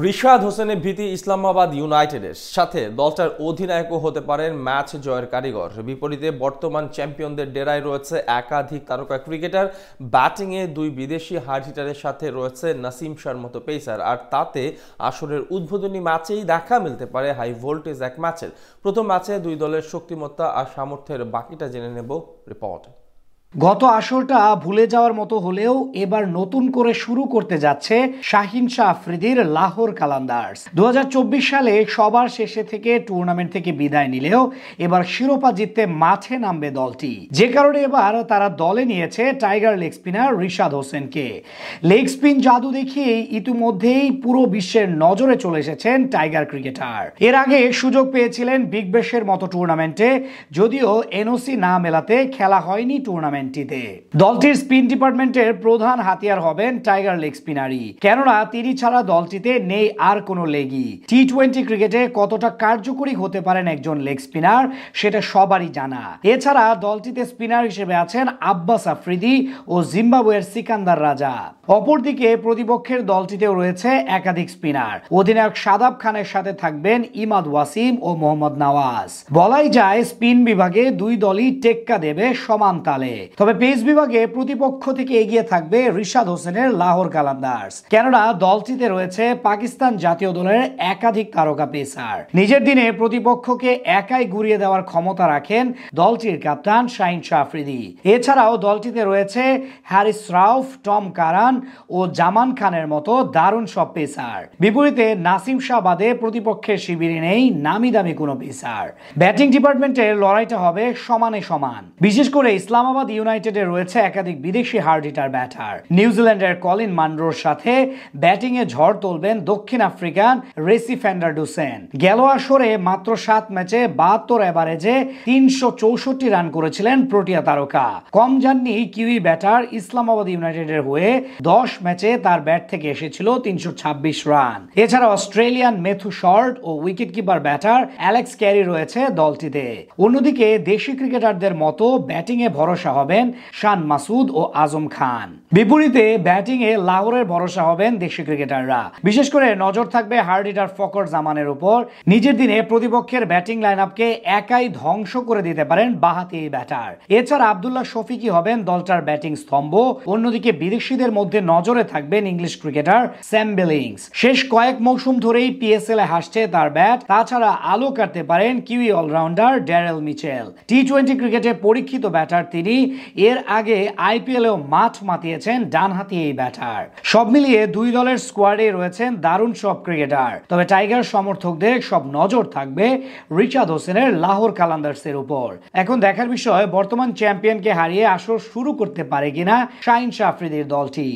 রিশাদ হোসেনের ভীতি ইসলামাবাদ ইউনাইটেডের সাথে দলটার অধিনায়কও হতে পারেন ম্যাচ জয়ের কারিগর। বিপরীতে বর্তমান চ্যাম্পিয়নদের ডেরায় রয়েছে একাধিক তারকা ক্রিকেটার। ব্যাটিংয়ে দুই বিদেশি হার্ড হিটারের সাথে রয়েছে নাসিম শাহর মতো পেসার, আর তাতে আসরের উদ্বোধনী ম্যাচেই দেখা মিলতে পারে হাই ভোল্টেজ এক ম্যাচের। প্রথম ম্যাচে দুই দলের শক্তিমত্তা আর সামর্থ্যের বাকিটা জেনে নেব রিপোর্ট। গত আসরটা ভুলে যাওয়ার মতো হলেও এবার নতুন করে শুরু করতে যাচ্ছে শাহিন শাহ আফ্রিদির লাহোর কালান্দার্স। 2024 সালে সবার শেষে থেকে টুর্নামেন্ট থেকে বিদায় নিলেও এবার শিরোপা জিততে মাঠে নামবে দলটি, যে কারণে এবার তারা দলে নিয়েছে টাইগার লেগ স্পিনার রিশাদ হোসেনকে। লেগ স্পিন জাদু দেখিয়েই ইতিমধ্যেই পুরো বিশ্বের নজরে চলে এসেছেন টাইগার ক্রিকেটার। এর আগে সুযোগ পেয়েছিলেন বিগ ব্যাশের মতো টুর্নামেন্টে, যদিও এনওসি না মেলাতে খেলা হয়নি টুর্নামেন্ট। দলটির স্পিন ডিপার্টমেন্টের প্রধান হাতিয়ার হবেন টাইগার লেগ স্পিনারই, কেননা তিনি ছাড়া দলটিতে নেই আর কোনো লেগই। টি-20 ক্রিকেটে কতটা কার্যকরী হতে পারেন একজন লেগ স্পিনার সেটা সবারই জানা। এছাড়া দলটিতে স্পিনার হিসেবে আছেন আব্বাস আফ্রিদি ও জিম্বাবুয়ের সিকান্দার রাজা। অপরদিকে প্রতিপক্ষের দলটিতেও রয়েছে একাধিক স্পিনার। অধিনায়ক শাদাব খানের সাথে থাকবেন ইমাদ ওয়াসিম ও মোহাম্মদ নওয়াজ। বলাই যায় স্পিন বিভাগে দুই দলই টেক্কা দেবে সমান তালে। তবে পেস বিভাগে প্রতিপক্ষ থেকে এগিয়ে থাকবে রিশাদ হোসেনের লাহোর কালান্দার্স, কেননা দলটিতে রয়েছে পাকিস্তান জাতীয় দলের একাধিক তারকা পেসার। নিজের দিনে প্রতিপক্ষকে একাই গুড়িয়ে দেওয়ার ক্ষমতা রাখেন দলটির ক্যাপ্টেন শাহিন শাহ আফ্রিদি। এছাড়াও দলটিতে রয়েছে হ্যারিস রাউফ, টম কারান ও জামান খানের মতো দারুণ সব পেসার। বিপরীতে নাসিম শাহ বাদে প্রতিপক্ষের শিবিরে নেই নামি দামি কোনো পেসার। ব্যাটিং ডিপার্টমেন্টের লড়াইটা হবে সমানে সমান। বিশেষ করে ইসলামাবাদ ইউনাইটেডে রয়েছে একাধিক বিদেশি হার্ড হিটার ব্যাটার। নিউজিল্যান্ডের কলিন মানরোর সাথে ব্যাটিংয়ে ঝড় তুলবেন দক্ষিণ আফ্রিকান রেসি ফ্যান্ডারডুসেন। গেল আসরে মাত্র 7 ম্যাচে 72 এভারেজে 364 রান করেছিলেন প্রোটিয়া তারকা। কম যাননি কিউই ব্যাটার। ইসলামাবাদ ইউনাইটেডের হয়ে 10 ম্যাচে তার ব্যাট থেকে এসেছিল 326 রান। এছাড়া অস্ট্রেলিয়ান মেথু শর্ট ও wicket keeper batter Alex Carey রয়েছে দলটিতে। অন্যদিকে দেশি ক্রিকেটারদের মতো ব্যাটিংয়ে ভরসা হবেন শান মাসুদ ও আজম খান। বিপরীতে ব্যাটিংয়ে লাহোরের ভরসা হবেন দেশি ক্রিকেটাররা। বিশেষ করে নজর থাকবে হার্ড হিটার ফকর জামানের উপর। নিজের দিনে প্রতিপক্ষের ব্যাটিং লাইন আপকে একাই ধ্বংস করে দিতে পারেন বাহাতি এই ব্যাটার। এছাড়া আব্দুল্লাহ শফিকি হবেন দলটার ব্যাটিং স্তম্ভ। অন্যদিকে বিদেশিদের মধ্যে নজরে থাকবেন ইংলিশ ক্রিকেটার স্যাম বিলিংস। শেষ কয়েক মৌসুম ধরেই পিএসএল এ হাসছে তার ব্যাট। তাছাড়া আলো কাটতে পারেন কিউই অলরাউন্ডার ড্যারেল মিচেল। টি-20 ক্রিকেটে পরীক্ষিত ব্যাটার তিনি। এর আগে আইপিএলেও মাঠ মাতিয়েছেন ডানহাতি এই ব্যাটার। সব মিলিয়ে দুই দলের স্কোয়াডে রয়েছেন দারুণ সব ক্রিকেটার। তবে টাইগার সমর্থকদের সব নজর থাকবে রিশাদ হোসেনের লাহোর কালান্দার্সের উপর। এখন দেখার বিষয় বর্তমান চ্যাম্পিয়নকে হারিয়ে আসর শুরু করতে পারে কিনা শাহিন শাহ আফ্রিদির দলটি।